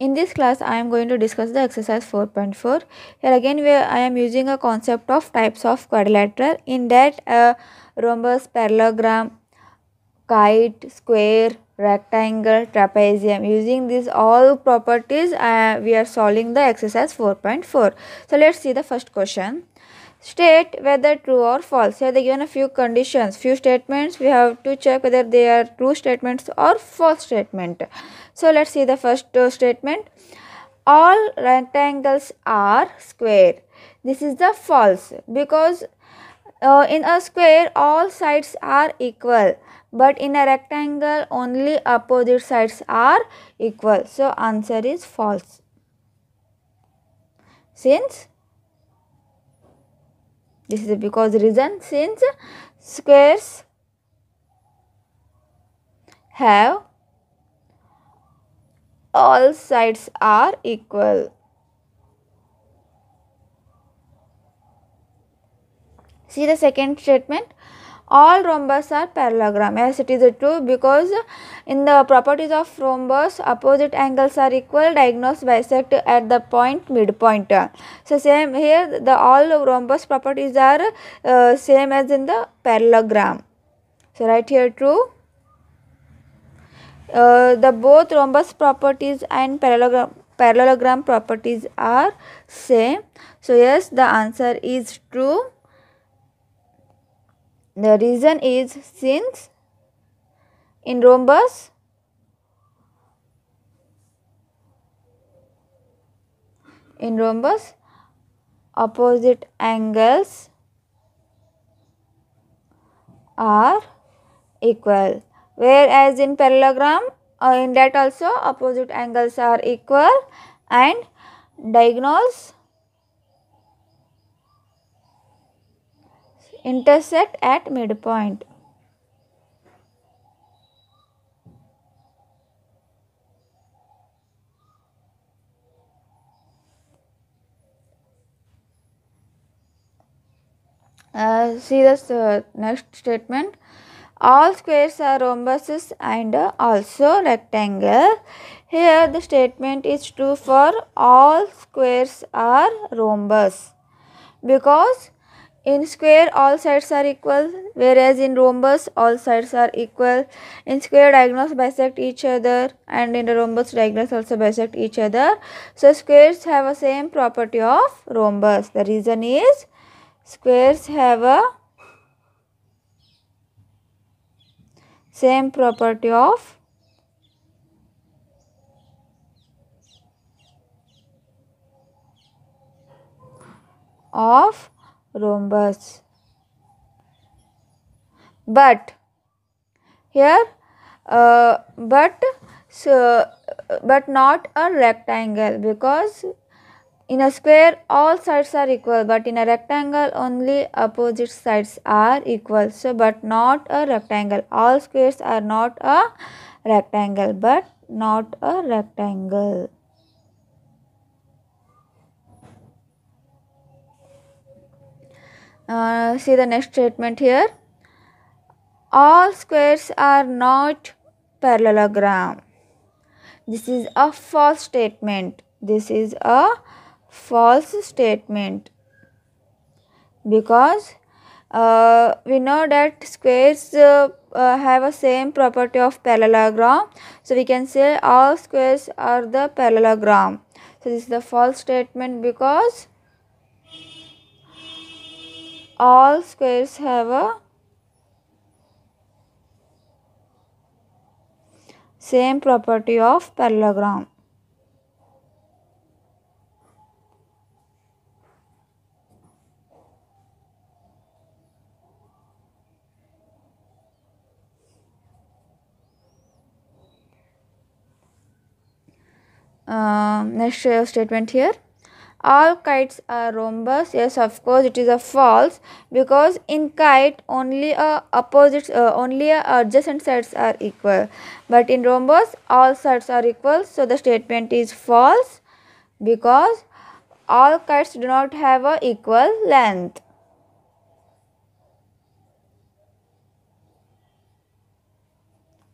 In this class, I am going to discuss the exercise 4.4. Here again, I am using a concept of types of quadrilateral. In that, rhombus, parallelogram, kite, square, rectangle, trapezium. Using these all properties, we are solving the exercise 4.4. So, let's see the first question. State whether true or false. Here they given a few conditions, few statements. We have to check whether they are true statements or false statement. So let's see the first statement. All rectangles are square. This is the false, because in a square all sides are equal, but in a rectangle only opposite sides are equal. So answer is false. Since this is because reason, since squares have all sides are equal. See the second statement. All rhombus are parallelogram. Yes, it is true, because in the properties of rhombus, opposite angles are equal, diagonals bisect at the point midpoint. So same here, the all rhombus properties are same as in the parallelogram. So write here true. The both rhombus properties and parallelogram properties are same. So yes, the answer is true. The reason is since in rhombus opposite angles are equal, whereas in parallelogram in that also opposite angles are equal and diagonals intersect at midpoint. See this next statement. All squares are rhombuses and also rectangle. Here the statement is true for all squares are rhombus, because in square all sides are equal, whereas in rhombus all sides are equal. In square diagonals bisect each other, and in the rhombus diagonals also bisect each other. So squares have a same property of rhombus. The reason is squares have a same property of rhombus. But here but not a rectangle, because in a square all sides are equal, but in a rectangle only opposite sides are equal. So but not a rectangle. All squares are not a rectangle, but not a rectangle. See the next statement here. All squares are not parallelogram. This is a false statement. This is a false statement, because we know that squares have a same property of parallelogram. So we can say all squares are the parallelogram. So this is the false statement, because all squares have a same property of parallelogram. Next statement here. All kites are rhombus. Yes, of course it is a false, because in kite only only adjacent sides are equal, but in rhombus all sides are equal. So the statement is false, because all kites do not have a equal length.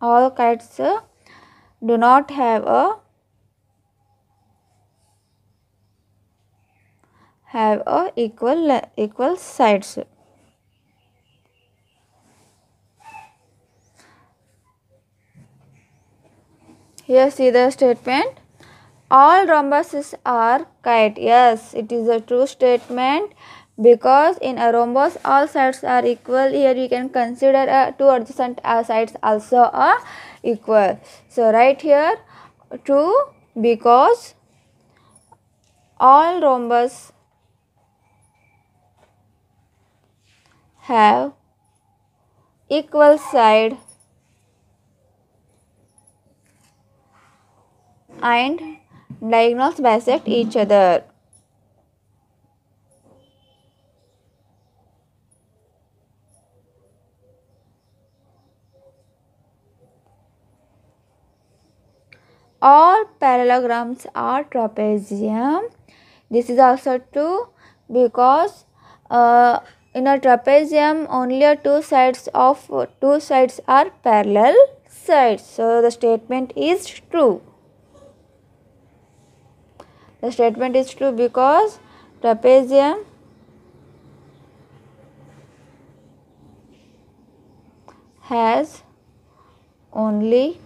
All kites do not have a have a equal sides. Here see the statement. All rhombuses are kite. Yes, it is a true statement because in a rhombus all sides are equal. Here you can consider two adjacent sides also are equal. So right here true because all rhombus have equal side and diagonals bisect each other. All parallelograms are trapezium. This is also true because in a trapezium only two sides are parallel sides. So the statement is true. The statement is true because trapezium has only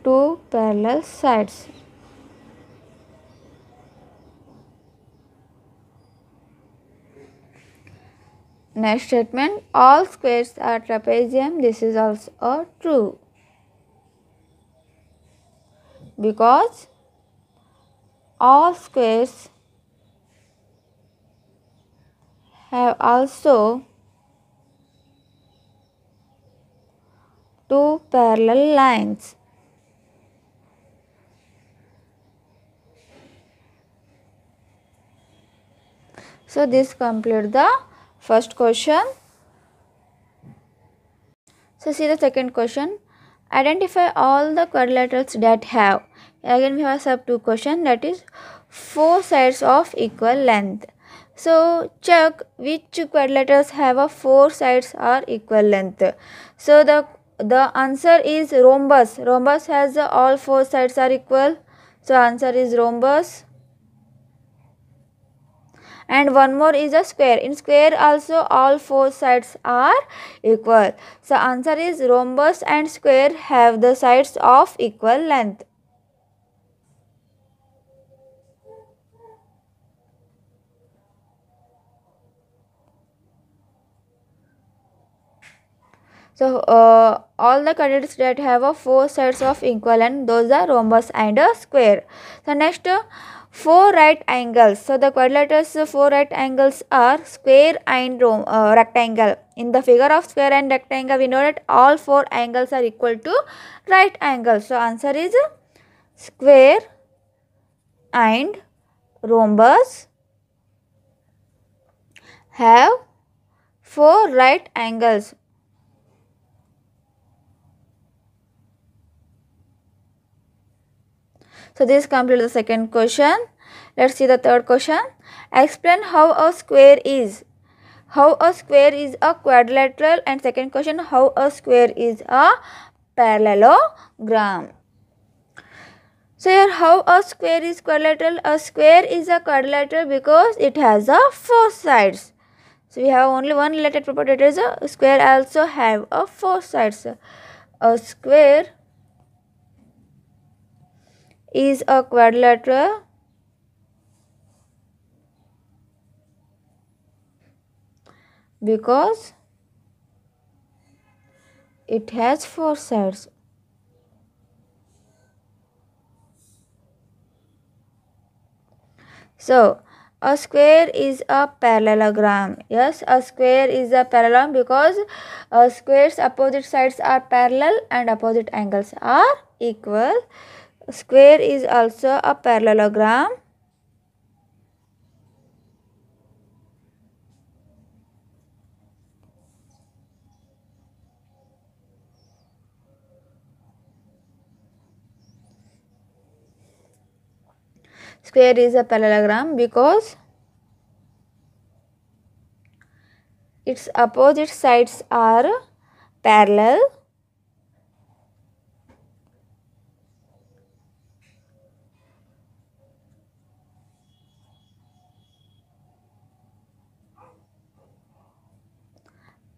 two parallel sides. Next statement, all squares are trapezium. This is also true because all squares have also two parallel lines. So this completes the first question. So see the second question. Identify all the quadrilaterals that have. Again we have sub two question, that is four sides of equal length. So check which quadrilaterals have a four sides or equal length. So the answer is rhombus. Rhombus has all four sides are equal. So answer is rhombus. And one more is a square. In square also all four sides are equal. So answer is rhombus and square have the sides of equal length. So all the quadrilaterals that have a four sides of equal length, those are rhombus and a square. So next, four right angles. So the quadrilaterals four right angles are square and rectangle. In the figure of square and rectangle, we know that all four angles are equal to right angles. So answer is square and rhombus have four right angles. So this completes the second question. Let's see the third question. Explain how a square is. How a square is a quadrilateral, and second question, how a square is a parallelogram. So here how a square is quadrilateral. A square is a quadrilateral because it has a four sides. So we have only one related property, that is a square also have a four sides. A square is a quadrilateral because it has four sides. So a square is a parallelogram. Yes, a square is a parallelogram because a square's opposite sides are parallel and opposite angles are equal. A square is also a parallelogram. Square is a parallelogram because its opposite sides are parallel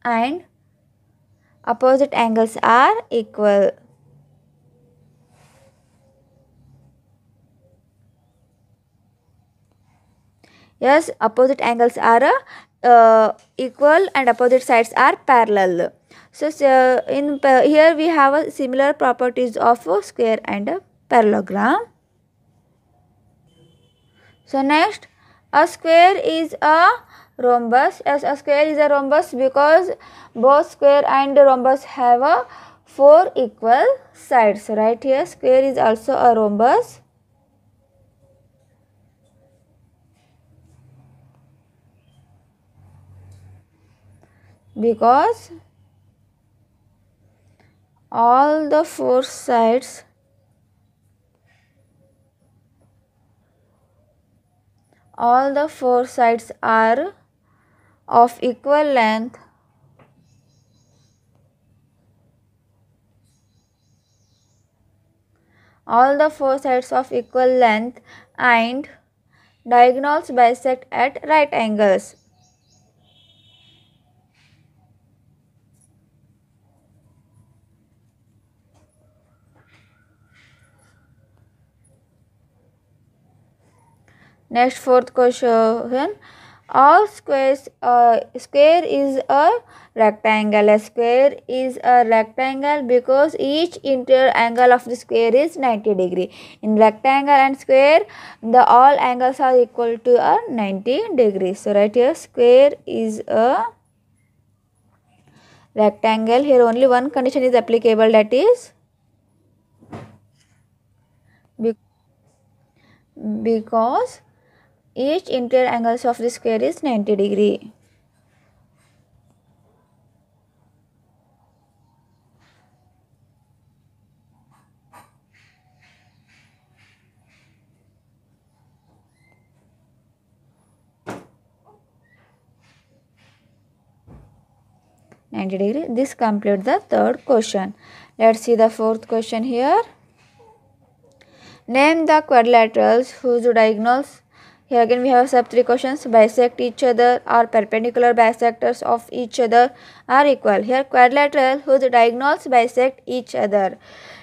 and opposite angles are equal. Yes, opposite angles are equal and opposite sides are parallel. So, here we have a similar properties of a square and a parallelogram. So next, a square is a rhombus. Yes, a square is a rhombus because both square and rhombus have a 4 equal sides. Right here, square is also a rhombus. Because all the 4 sides are of equal length. All the 4 sides of equal length and diagonals bisect at right angles. Next, fourth question. All squares, square is a rectangle. A square is a rectangle because each interior angle of the square is 90 degree. In rectangle and square, the all angles are equal to a 90 degrees. So right here, square is a rectangle. Here only one condition is applicable, that is because each interior angles of the square is 90 degree. This completes the third question. Let's see the fourth question here. Name the quadrilaterals whose diagonals, here again we have sub 3 questions, bisect each other or perpendicular bisectors of each other are equal. Here quadrilateral whose diagonals bisect each other.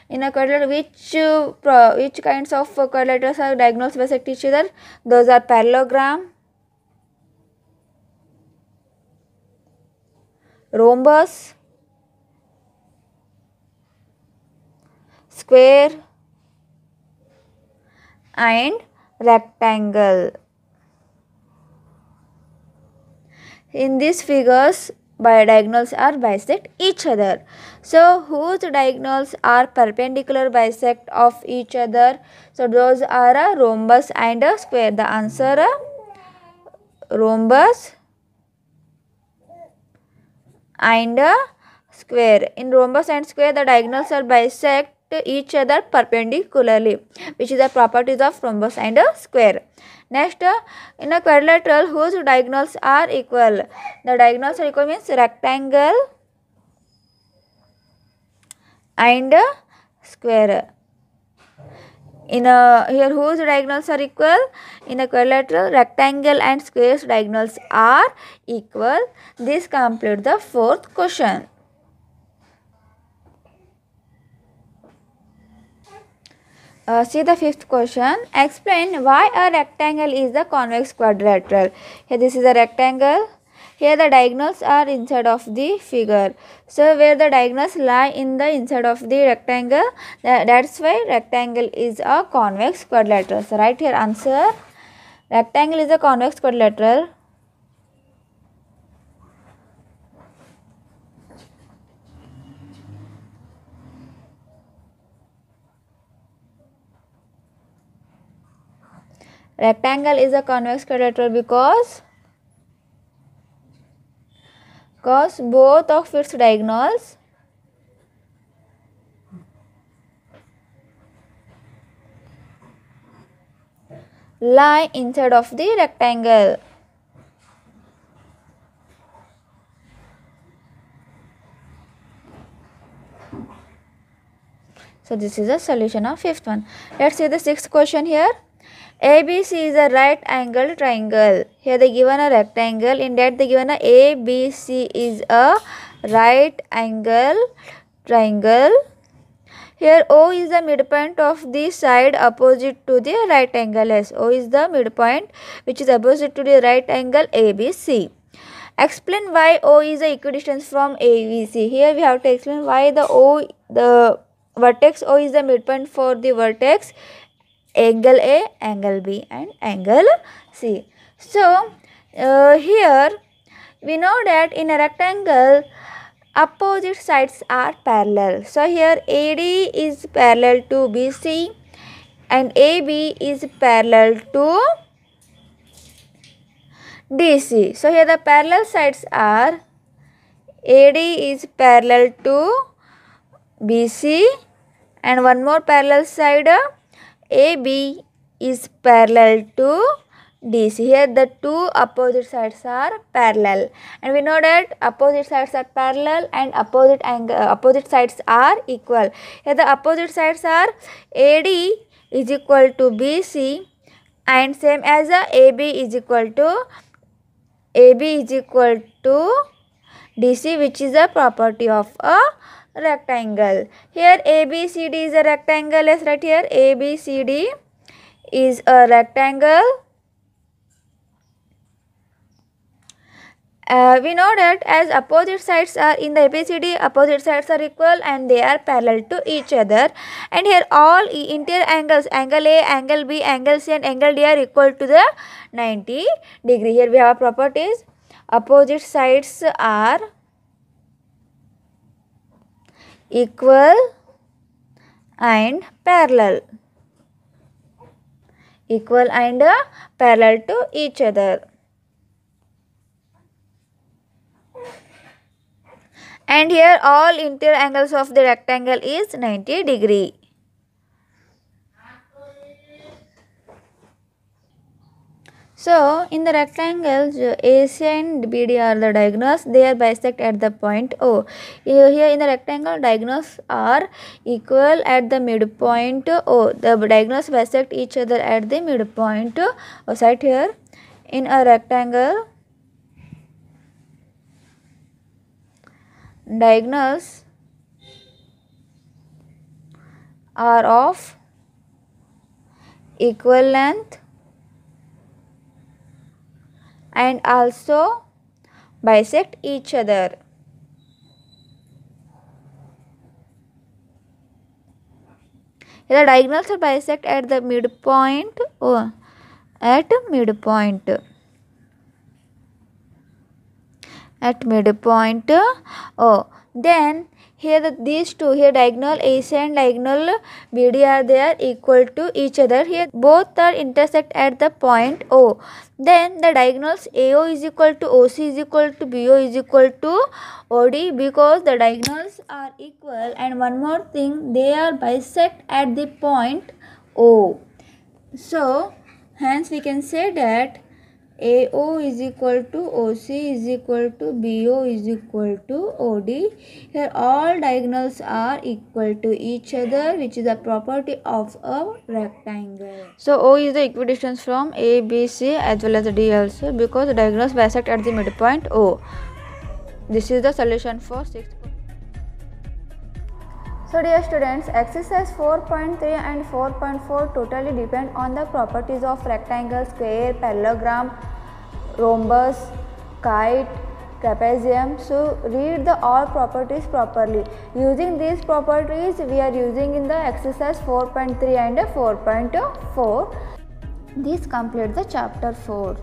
In a quadrilateral, which kinds of quadrilaterals are diagonals bisect each other? Those are parallelogram, rhombus, square and rectangle. In these figures, diagonals are bisect each other. So whose diagonals are perpendicular bisect of each other? So those are a rhombus and a square. The answer rhombus and a square. In rhombus and square, the diagonals are bisect each other perpendicularly, which is the properties of rhombus and a square. Next, in a quadrilateral whose diagonals are equal. The diagonals are equal means rectangle and a square. Here whose diagonals are equal? In a quadrilateral, rectangle and square's diagonals are equal. This completes the fourth question. See the fifth question. Explain why a rectangle is the convex quadrilateral. Here this is a rectangle. Here the diagonals are inside of the figure. So where the diagonals lie in the inside of the rectangle, that's why rectangle is a convex quadrilateral. So right here answer, rectangle is a convex quadrilateral. Rectangle is a convex quadrilateral because both of its diagonals lie inside of the rectangle. So this is a solution of fifth one. Let's see the sixth question here. ABC is a right angled triangle. Here they given a rectangle. In that they given a ABC is a right angle triangle. Here O is the midpoint of the side opposite to the right angle S. O is the midpoint which is opposite to the right angle ABC. Explain why O is the equidistance from ABC. Here we have to explain why the vertex O is the midpoint for the vertex angle A, angle B and angle C. So, here we know that in a rectangle opposite sides are parallel. So, here AD is parallel to BC and AB is parallel to DC. So, here the parallel sides are AD is parallel to BC and one more parallel side AB is parallel to DC. Here the two opposite sides are parallel and we know that opposite sides are parallel and opposite sides are equal. Here the opposite sides are AD is equal to BC and same as AB is equal to DC, which is a property of a rectangle. Here ABCD is a rectangle. Let's write here ABCD is a rectangle. We know that as opposite sides are in the ABCD, opposite sides are equal and they are parallel to each other. And here all interior angles, angle A, angle B, angle C and angle D are equal to the 90 degree. Here we have properties. Opposite sides are equal and parallel. Equal and parallel to each other. And here all interior angles of the rectangle is 90 degree. So, in the rectangles, AC and BD are the diagonals. They are bisect at the point O. Here in the rectangle, diagonals are equal at the midpoint O. The diagonals bisect each other at the midpoint O. Side here. In a rectangle, diagonals are of equal length and also bisect each other. Here the diagonals are bisect at the midpoint O. At midpoint O. Then here these two, here diagonal AC and diagonal BD are there equal to each other. Here both are intersect at the point O. Then the diagonals AO is equal to OC is equal to BO is equal to OD because the diagonals are equal. And one more thing, they are bisect at the point O. So hence we can say that AO is equal to OC is equal to BO is equal to OD. Here all diagonals are equal to each other, which is a property of a rectangle. So O is the equidistance from A, B, C as well as D also because the diagonals bisect at the midpoint O. This is the solution for 6th. So dear students, exercise 4.3 and 4.4 totally depend on the properties of rectangle, square, parallelogram, rhombus, kite, trapezium. So read the all properties properly. Using these properties we are using in the exercise 4.3 and 4.4. This completes the chapter 4.